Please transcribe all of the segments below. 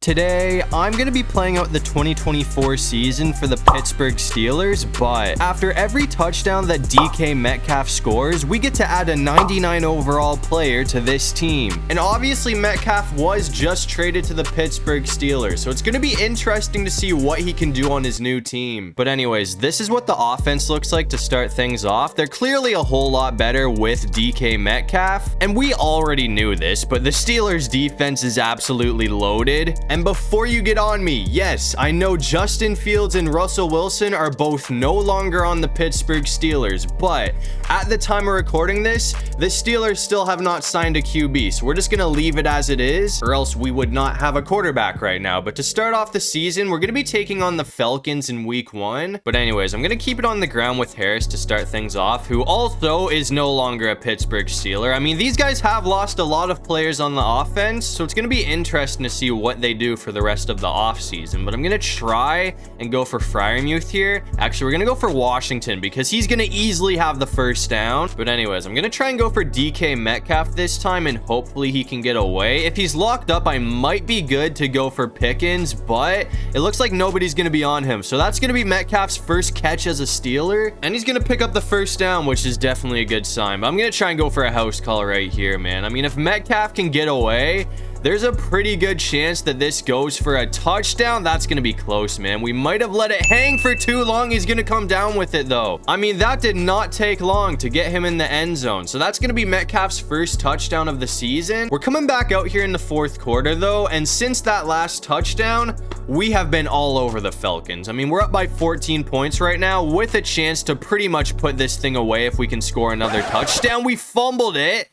Today, I'm going to be playing out the 2024 season for the Pittsburgh Steelers, but after every touchdown that DK Metcalf scores, we get to add a 99 overall player to this team. And obviously, Metcalf was just traded to the Pittsburgh Steelers, so it's going to be interesting to see what he can do on his new team. But anyways, this is what the offense looks like to start things off. They're clearly a whole lot better with DK Metcalf, and we already knew this, but the Steelers defense is absolutely loaded. And before you get on me, yes, I know Justin Fields and Russell Wilson are both no longer on the Pittsburgh Steelers, but at the time of recording this, the Steelers still have not signed a QB, so we're just going to leave it as it is, or else we would not have a quarterback right now. But to start off the season, we're going to be taking on the Falcons in week 1. But anyways, I'm going to keep it on the ground with Harris to start things off, who also is no longer a Pittsburgh Steeler. I mean, these guys have lost a lot of players on the offense, so it's going to be interesting to see what they do for the rest of the offseason. But I'm going to try and go for Freiermuth here. Actually, we're going to go for Washington because he's going to easily have the first down. But anyways, I'm going to try and go for DK Metcalf this time, and hopefully he can get away. If he's locked up, I might be good to go for Pickens, but it looks like nobody's going to be on him. So that's going to be Metcalf's first catch as a Steeler, and he's going to pick up the first down, which is definitely a good sign. But I'm going to try and go for a house call right here, man. I mean, if Metcalf can get away, there's a pretty good chance that this goes for a touchdown. That's going to be close, man. We might have let it hang for too long. He's going to come down with it, though. I mean, that did not take long to get him in the end zone. So that's going to be Metcalf's first touchdown of the season. We're coming back out here in the fourth quarter, though. And since that last touchdown, we have been all over the Falcons. I mean, we're up by 14 points right now with a chance to pretty much put this thing away if we can score another touchdown. We fumbled it.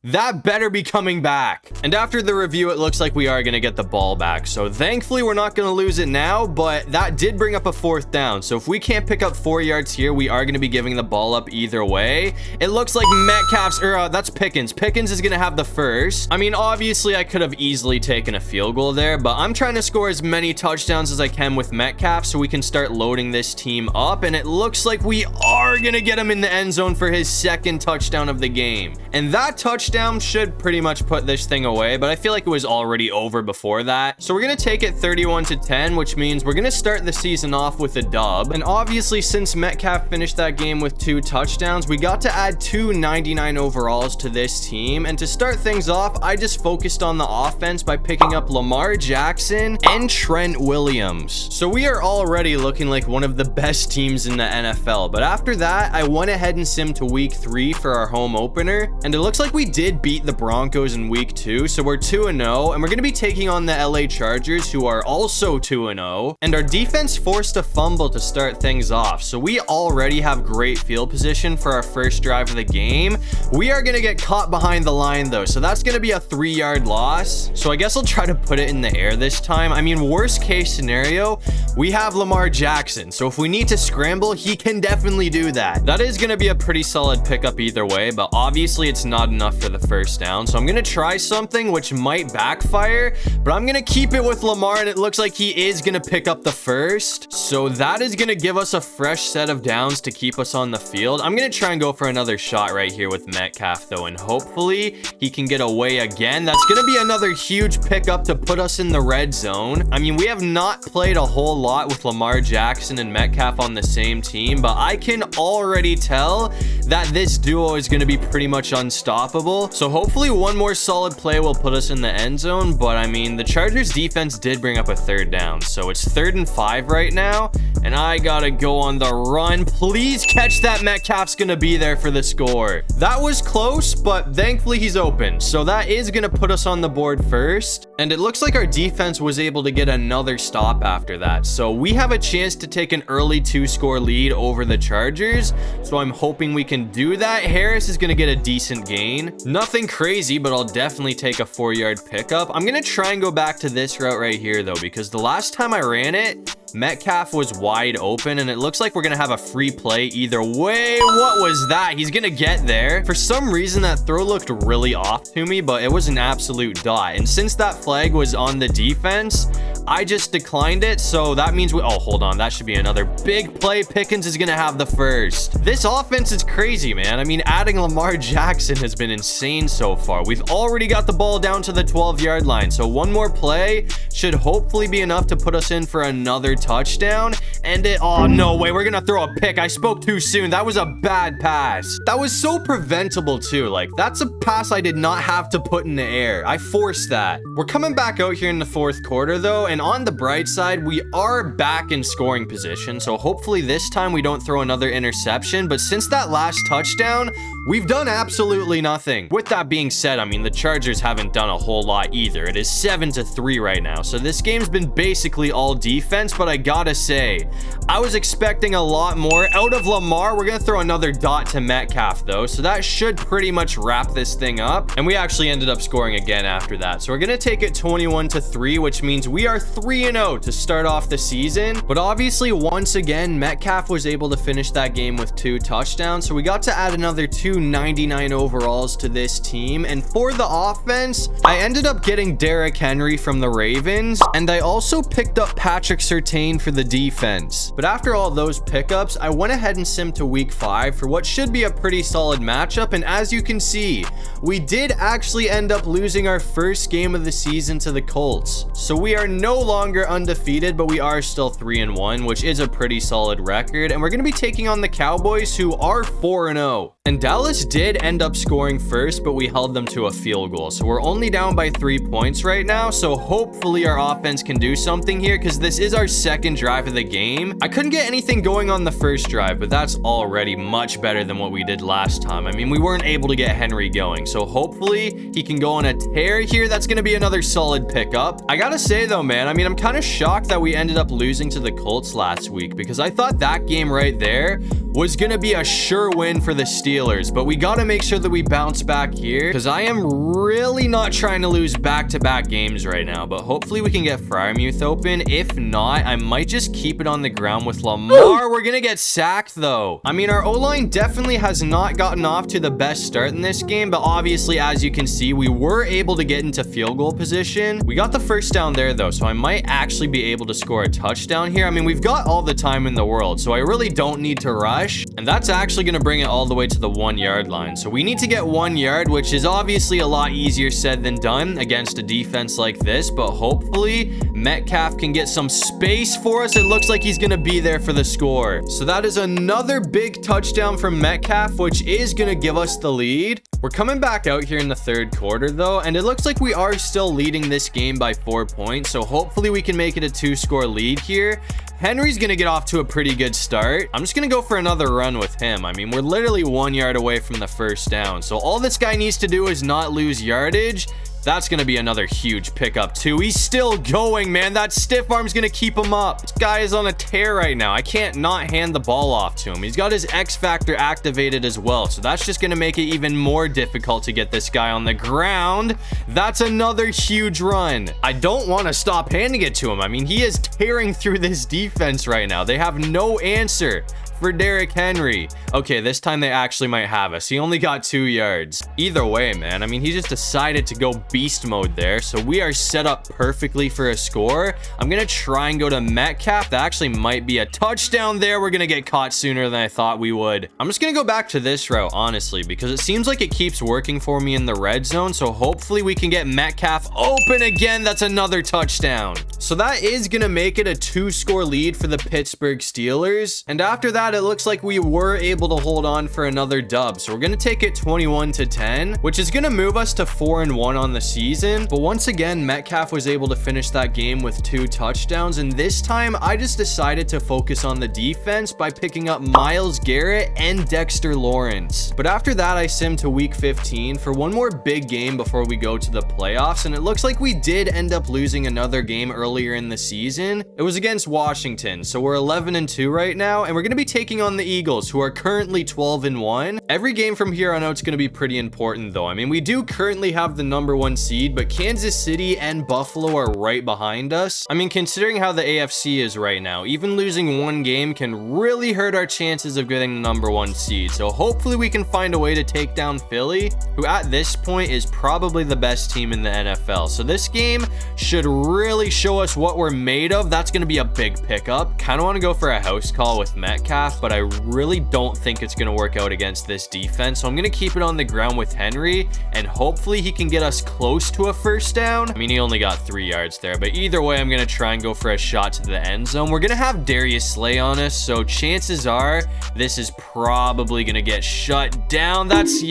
That better be coming back. And after the review, it looks like we are going to get the ball back. So thankfully, we're not going to lose it now, but that did bring up a fourth down. So if we can't pick up 4 yards here, we are going to be giving the ball up either way. It looks like Metcalf's, that's Pickens. Pickens is going to have the first. I mean, obviously, I could have easily taken a field goal there, but I'm trying to score as many touchdowns as I can with Metcalf so we can start loading this team up. And it looks like we are going to get him in the end zone for his second touchdown of the game. And that touchdown should pretty much put this thing away, but I feel like it was already over before that. So we're going to take it 31-10, which means we're going to start the season off with a dub. And obviously, since Metcalf finished that game with 2 touchdowns, we got to add 2 99 overalls to this team. And to start things off, I just focused on the offense by picking up Lamar Jackson and Trent Williams. So we are already looking like one of the best teams in the NFL. But after that, I went ahead and simmed to week 3 for our home opener. And it looks like we did beat the Broncos in week 2, so we're 2-0, and we're going to be taking on the LA Chargers, who are also 2-0, and our defense forced a fumble to start things off, so we already have great field position for our first drive of the game. We are going to get caught behind the line, though, so that's going to be a 3-yard loss, so I guess I'll try to put it in the air this time. I mean, worst case scenario, we have Lamar Jackson, so if we need to scramble, he can definitely do that. That is going to be a pretty solid pickup either way, but obviously it's not enough for the first down. So I'm going to try something which might backfire, but I'm going to keep it with Lamar, and it looks like he is going to pick up the first. So that is going to give us a fresh set of downs to keep us on the field. I'm going to try and go for another shot right here with Metcalf, though, and hopefully he can get away again. That's going to be another huge pickup to put us in the red zone. I mean, we have not played a whole lot with Lamar Jackson and Metcalf on the same team, but I can already tell that this duo is going to be pretty much unstoppable. So hopefully one more solid play will put us in the end zone. But I mean, the Chargers defense did bring up a third down. So it's 3rd and 5 right now. And I gotta go on the run. Please catch that. Metcalf's gonna be there for the score. That was close, but thankfully he's open. So that is gonna put us on the board first. And it looks like our defense was able to get another stop after that. So we have a chance to take an early 2-score lead over the Chargers. So I'm hoping we can do that. Harris is gonna get a decent gain. Nothing crazy, but I'll definitely take a 4-yard pickup. I'm going to try and go back to this route right here, though, because the last time I ran it, Metcalf was wide open, and it looks like we're going to have a free play either way. What was that? He's going to get there. For some reason, that throw looked really off to me, but it was an absolute dot. And since that flag was on the defense, I just declined it, so that means oh, hold on. That should be another big play. Pickens is going to have the first. This offense is crazy, man. I mean, adding Lamar Jackson has been insane so far. We've already got the ball down to the 12-yard line, so one more play should hopefully be enough to put us in for another touchdown. And oh, no way. We're going to throw a pick. I spoke too soon. That was a bad pass. That was so preventable, too. Like, that's a pass I did not have to put in the air. I forced that. We're coming back out here in the fourth quarter, though, and on the bright side, we are back in scoring position, so hopefully this time we don't throw another interception. But since that last touchdown, we've done absolutely nothing. With that being said, I mean, the Chargers haven't done a whole lot either. It is 7-3 right now, so this game's been basically all defense, but I gotta say, I was expecting a lot more out of Lamar. We're gonna throw another dot to Metcalf, though, so that should pretty much wrap this thing up, and we actually ended up scoring again after that. So we're gonna take it 21-3, which means we are 3-0 to start off the season. But obviously, once again, Metcalf was able to finish that game with 2 touchdowns, so we got to add another 299 overalls to this team. And for the offense, I ended up getting Derrick Henry from the Ravens, and I also picked up Patrick Surtain for the defense. But after all those pickups, I went ahead and simmed to week 5 for what should be a pretty solid matchup, and as you can see, we did actually end up losing our first game of the season to the Colts. So we are no longer undefeated, but we are still 3-1, which is a pretty solid record, and we're going to be taking on the Cowboys, who are 4-0. And Dallas did end up scoring first, but we held them to a field goal. So we're only down by 3 points right now. So hopefully our offense can do something here, because this is our second drive of the game. I couldn't get anything going on the first drive, but that's already much better than what we did last time. I mean, we weren't able to get Henry going. So hopefully he can go on a tear here. That's going to be another solid pickup. I gotta say though, man, I mean, I'm kind of shocked that we ended up losing to the Colts last week, because I thought that game right there was going to be a sure win for the Steelers, but we got to make sure that we bounce back here, because I am really not trying to lose back-to-back games right now, but hopefully we can get Freiermuth open. If not, I might just keep it on the ground with Lamar. We're going to get sacked, though. I mean, our O-line definitely has not gotten off to the best start in this game, but obviously, as you can see, we were able to get into field goal position. We got the first down there, though, so I might actually be able to score a touchdown here. I mean, we've got all the time in the world, so I really don't need to rush. And that's actually going to bring it all the way to the 1-yard line. So we need to get 1 yard, which is obviously a lot easier said than done against a defense like this. But hopefully Metcalf can get some space for us. It looks like he's going to be there for the score. So that is another big touchdown from Metcalf, which is going to give us the lead. We're coming back out here in the third quarter, though, and it looks like we are still leading this game by 4 points. So hopefully we can make it a 2-score lead here. Henry's going to get off to a pretty good start. I'm just going to go for another run with him. I mean, we're literally 1 yard away from the first down. So all this guy needs to do is not lose yardage. That's going to be another huge pickup, too. He's still going, man. That stiff arm's going to keep him up. This guy is on a tear right now. I can't not hand the ball off to him. He's got his X Factor activated as well, so that's just going to make it even more difficult to get this guy on the ground. That's another huge run. I don't want to stop handing it to him. I mean, he is tearing through this defense right now. They have no answer for Derrick Henry. Okay, this time they actually might have us. He only got 2 yards. Either way, man, I mean, he just decided to go beast mode there, so we are set up perfectly for a score. I'm gonna try and go to Metcalf. That actually might be a touchdown there. We're gonna get caught sooner than I thought we would. I'm just gonna go back to this route, honestly, because it seems like it keeps working for me in the red zone, so hopefully we can get Metcalf open again. That's another touchdown. So that is gonna make it a 2-score lead for the Pittsburgh Steelers, and after that, it looks like we were able to hold on for another dub. So we're going to take it 21-10, which is going to move us to 4-1 on the season. But once again, Metcalf was able to finish that game with 2 touchdowns. And this time, I just decided to focus on the defense by picking up Myles Garrett and Dexter Lawrence. But after that, I simmed to week 15 for one more big game before we go to the playoffs. And it looks like we did end up losing another game earlier in the season. It was against Washington. So we're 11-2 right now. And we're going to be taking taking on the Eagles, who are currently 12-1. Every game from here on out is going to be pretty important, though. I mean, we do currently have the #1 seed, but Kansas City and Buffalo are right behind us. I mean, considering how the AFC is right now, even losing one game can really hurt our chances of getting the #1 seed. So hopefully we can find a way to take down Philly, who at this point is probably the best team in the NFL. So this game should really show us what we're made of. That's going to be a big pickup. Kind of want to go for a house call with Metcalf, but I really don't think it's going to work out against this defense. So I'm going to keep it on the ground with Henry, and hopefully he can get us close to a first down. I mean, he only got 3 yards there, but either way, I'm going to try and go for a shot to the end zone. We're going to have Darius Slay on us, so chances are this is probably going to get shut down. That's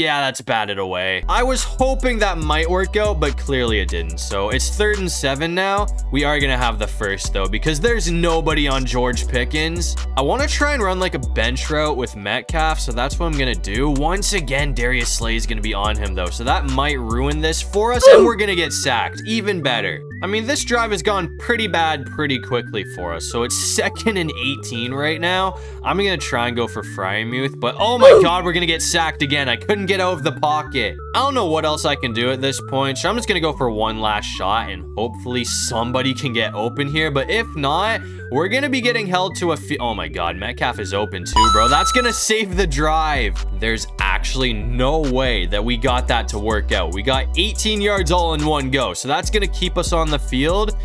batted away. I was hoping that might work out, but clearly it didn't. So it's 3rd and 7 now. We are going to have the first, though, because there's nobody on George Pickens. I want to try and run like a bench route with Metcalf, so that's what I'm going to do. Once again, Darius Slay is going to be on him, though, so that might ruin this for us, and we're going to get sacked. Even better. I mean, this drive has gone pretty bad pretty quickly for us, so it's 2nd and 18 right now. I'm going to try and go for Fryermuth, but oh my god, we're going to get sacked again. I couldn't get out of the pocket. I don't know what else I can do at this point, so I'm just going to go for one last shot, and hopefully somebody can get open here, but if not, we're going to be getting held to a oh my god, Metcalf is open too, bro. That's going to save the drive. There's actually no way that we got that to work out. We got 18 yards all in one go, so that's going to keep us on the field.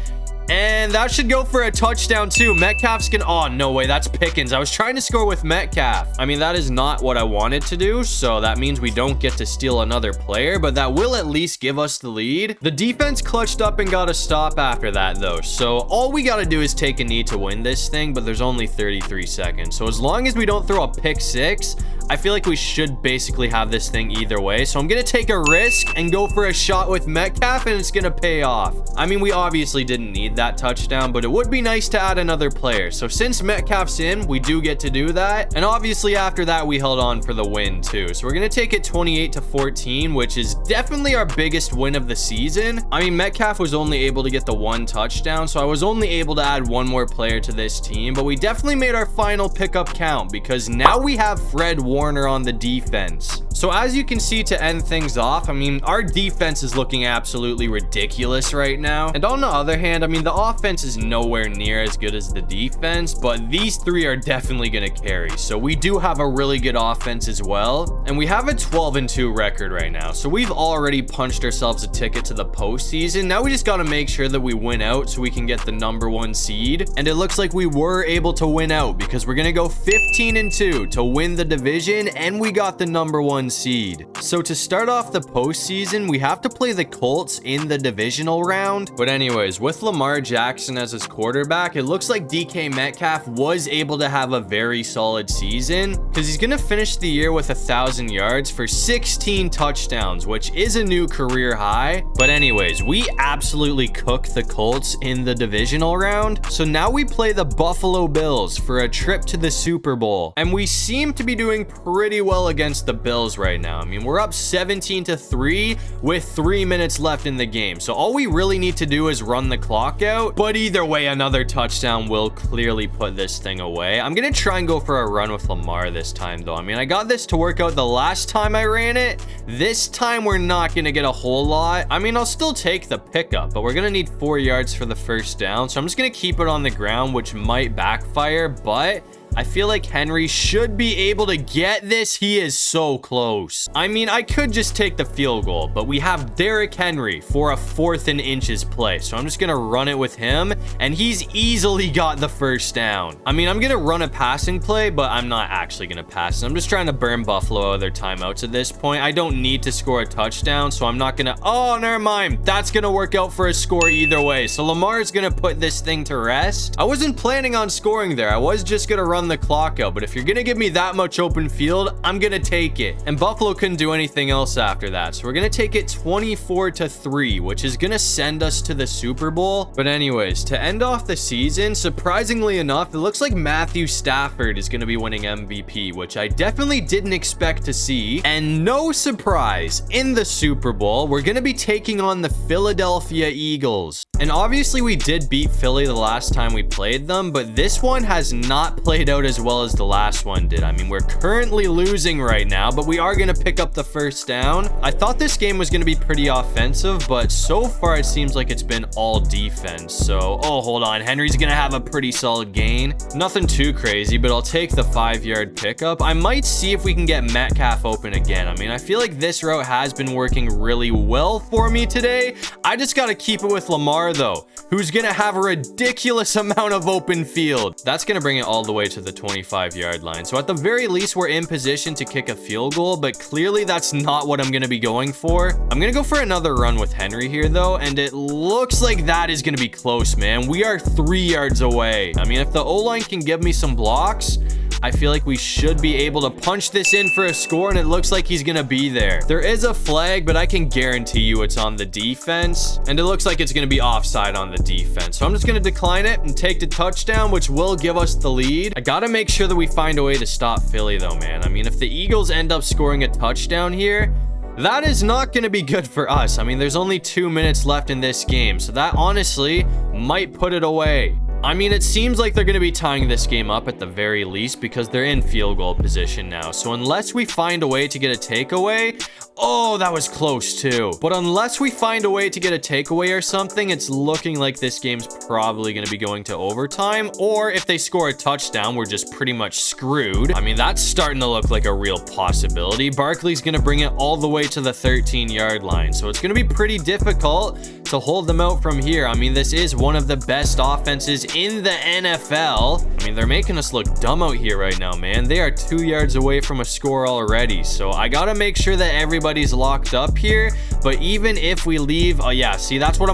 And that should go for a touchdown too. Metcalf's gonna, oh no way, that's Pickens. I was trying to score with Metcalf. I mean, that is not what I wanted to do, so that means we don't get to steal another player, but that will at least give us the lead. The defense clutched up and got a stop after that though, so all we gotta do is take a knee to win this thing, but there's only 33 seconds. So as long as we don't throw a pick six, I feel like we should basically have this thing either way. So I'm gonna take a risk and go for a shot with Metcalf, and it's gonna pay off. I mean, we obviously didn't need that touchdown, but it would be nice to add another player. So since Metcalf's in, we do get to do that. And obviously after that, we held on for the win too. So we're gonna take it 28-14, which is definitely our biggest win of the season. I mean, Metcalf was only able to get the one touchdown, so I was only able to add one more player to this team, but we definitely made our final pickup count because now we have Fred Warner on the defense. So as you can see, to end things off, I mean, our defense is looking absolutely ridiculous right now. And on the other hand, I mean, the offense is nowhere near as good as the defense, but these three are definitely going to carry. So we do have a really good offense as well. And we have a 12-2 record right now. So we've already punched ourselves a ticket to the postseason. Now we just got to make sure that we win out so we can get the #1 seed. And it looks like we were able to win out because we're going to go 15-2 to win the division, and we got the #1 seed. So to start off the postseason, we have to play the Colts in the divisional round. But anyways, with Lamar Jackson as his quarterback, it looks like DK Metcalf was able to have a very solid season because he's going to finish the year with 1,000 yards for 16 touchdowns, which is a new career high. But anyways, we absolutely cooked the Colts in the divisional round. So now we play the Buffalo Bills for a trip to the Super Bowl. And we seem to be doing pretty well against the Bills right now. I mean, we're up 17-3 with 3 minutes left in the game. So all we really need to do is run the clock out. But either way, another touchdown will clearly put this thing away. I'm going to try and go for a run with Lamar this time, though. I mean, I got this to work out the last time I ran it. This time, we're not going to get a whole lot. I mean, I'll still take the pickup, but we're going to need 4 yards for the first down. So I'm just going to keep it on the ground, which might backfire, but I feel like Henry should be able to get this. He is so close. I mean, I could just take the field goal, but we have Derrick Henry for a 4th and inches play. So I'm just going to run it with him, and he's easily got the first down. I mean, I'm going to run a passing play, but I'm not actually going to pass. I'm just trying to burn Buffalo out of their timeouts at this point. I don't need to score a touchdown, so I'm not going to... Oh, never mind. That's going to work out for a score either way. So Lamar is going to put this thing to rest. I wasn't planning on scoring there. I was just going to run the clock out, but if you're gonna give me that much open field, I'm gonna take it. And Buffalo couldn't do anything else after that, so we're gonna take it 24-3, which is gonna send us to the Super Bowl. But anyways, to end off the season, surprisingly enough, it looks like Matthew Stafford is gonna be winning MVP, which I definitely didn't expect to see. And no surprise, in the Super Bowl, we're gonna be taking on the Philadelphia Eagles. And obviously we did beat Philly the last time we played them, but this one has not played out out as well as the last one did. I mean, we're currently losing right now, but we are going to pick up the first down. I thought this game was going to be pretty offensive, but so far it seems like it's been all defense. So, oh, hold on. Henry's going to have a pretty solid gain. Nothing too crazy, but I'll take the 5-yard pickup. I might see if we can get Metcalf open again. I mean, I feel like this route has been working really well for me today. I just got to keep it with Lamar, though, who's going to have a ridiculous amount of open field. That's going to bring it all the way to the 25-yard line. So at the very least, we're in position to kick a field goal, but clearly that's not what I'm going to be going for. I'm going to go for another run with Henry here, though, and it looks like that is going to be close, man. We are 3 yards away. I mean, if the O-line can give me some blocks, I feel like we should be able to punch this in for a score, and it looks like he's gonna be there. There is a flag, but I can guarantee you it's on the defense, and it looks like it's gonna be offside on the defense. So I'm just gonna decline it and take the touchdown, which will give us the lead. I gotta make sure that we find a way to stop Philly, though, man. I mean, if the Eagles end up scoring a touchdown here, that is not going to be good for us. I mean, there's only 2 minutes left in this game, so that honestly might put it away. I mean, it seems like they're going to be tying this game up at the very least because they're in field goal position now. So unless we find a way to get a takeaway, oh, that was close too. But unless we find a way to get a takeaway or something, it's looking like this game's probably going to be going to overtime. Or if they score a touchdown, we're just pretty much screwed. I mean, that's starting to look like a real possibility. Barkley's going to bring it all the way to the 13-yard line. So it's going to be pretty difficult to hold them out from here. I mean, this is one of the best offenses in the NFL. I mean, they're making us look dumb out here right now, man. They are 2 yards away from a score already. So I got to make sure that everybody's locked up here. But even if we leave, oh yeah, see, that's what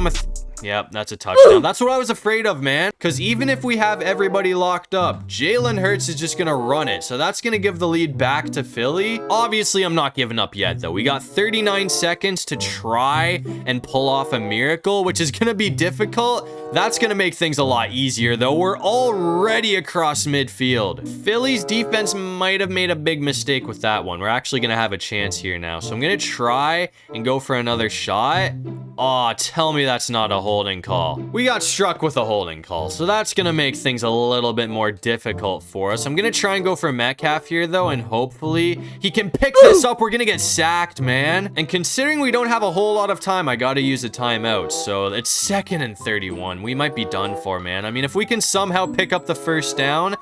Yep, that's a touchdown. That's what I was afraid of, man. Because even if we have everybody locked up, Jalen Hurts is just going to run it. So that's going to give the lead back to Philly. Obviously, I'm not giving up yet, though. We got 39 seconds to try and pull off a miracle, which is going to be difficult. That's going to make things a lot easier, though. We're already across midfield. Philly's defense might have made a big mistake with that one. We're actually going to have a chance here now. So I'm going to try and go for another shot. Aw, tell me that's not a holding call. We got struck with a holding call, so that's going to make things a little bit more difficult for us. I'm going to try and go for Metcalf here, though, and hopefully he can pick this up. We're going to get sacked, man. And considering we don't have a whole lot of time, I got to use a timeout. So it's 2nd and 31. We might be done for, man. I mean, if we can somehow pick up the first down,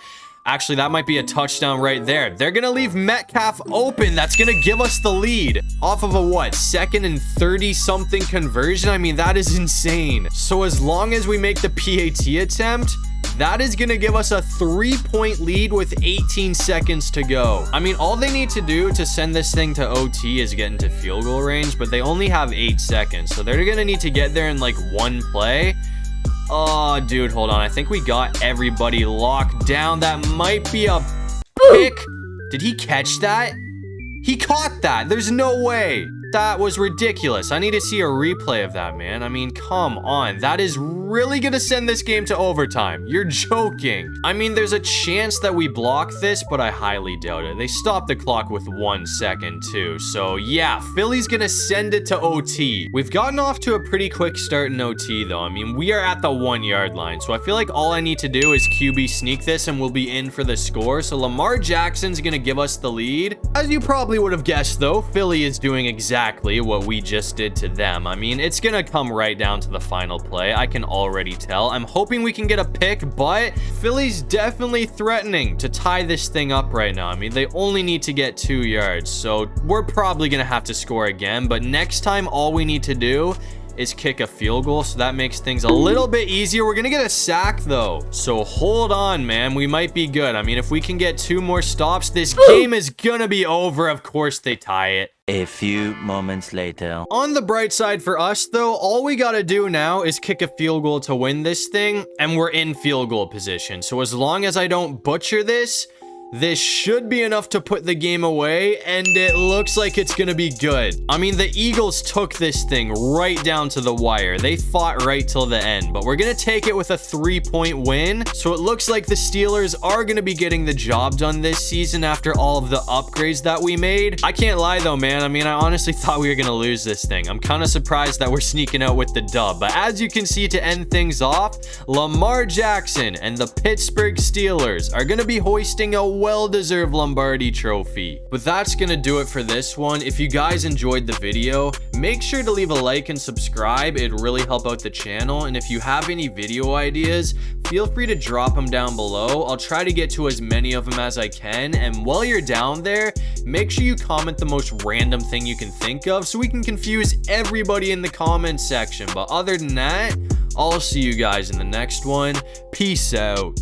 actually, that might be a touchdown right there. They're going to leave Metcalf open. That's going to give us the lead off of a, what, 2nd and 30-something conversion? I mean, that is insane. So as long as we make the PAT attempt, that is going to give us a 3-point lead with 18 seconds to go. I mean, all they need to do to send this thing to OT is get into field goal range, but they only have 8 seconds. So they're going to need to get there in like one play. Oh, dude, hold on. I think we got everybody locked down. That might be a pick. Did he catch that? He caught that. There's no way. That was ridiculous. I need to see a replay of that, man. I mean, come on. That is really going to send this game to overtime. You're joking. I mean, there's a chance that we block this, but I highly doubt it. They stopped the clock with 1 second, too. So, yeah, Philly's going to send it to OT. We've gotten off to a pretty quick start in OT, though. I mean, we are at the 1-yard line. So I feel like all I need to do is QB sneak this, and we'll be in for the score. So Lamar Jackson's going to give us the lead. As you probably would have guessed, though, Philly is doing exactly what we just did to them. I mean, it's gonna come right down to the final play. I can already tell. I'm hoping we can get a pick, but Philly's definitely threatening to tie this thing up right now. I mean, they only need to get 2 yards, so we're probably gonna have to score again, but next time all we need to do is kick a field goal, so that makes things a little bit easier. We're gonna get a sack, though, so hold on, man. We might be good. I mean, if we can get 2 more stops, this game is gonna be over. Of course they tie it. A few moments later. On the bright side for us, though, all we gotta do now is kick a field goal to win this thing, and we're in field goal position. So as long as I don't butcher this, This should be enough to put the game away, and it looks like it's gonna be good. I mean, the Eagles took this thing right down to the wire. They fought right till the end, but we're gonna take it with a 3-point win. So it looks like the Steelers are gonna be getting the job done this season after all of the upgrades that we made. I can't lie though, man. I mean, I honestly thought we were gonna lose this thing. I'm kind of surprised that we're sneaking out with the dub, but as you can see, to end things off, Lamar Jackson and the Pittsburgh Steelers are gonna be hoisting a well-deserved Lombardi trophy. But that's gonna do it for this one. If you guys enjoyed the video, make sure to leave a like and subscribe. It'd really help out the channel. And if you have any video ideas, feel free to drop them down below. I'll try to get to as many of them as I can. And while you're down there, make sure you comment the most random thing you can think of so we can confuse everybody in the comment section. But other than that, I'll see you guys in the next one. Peace out.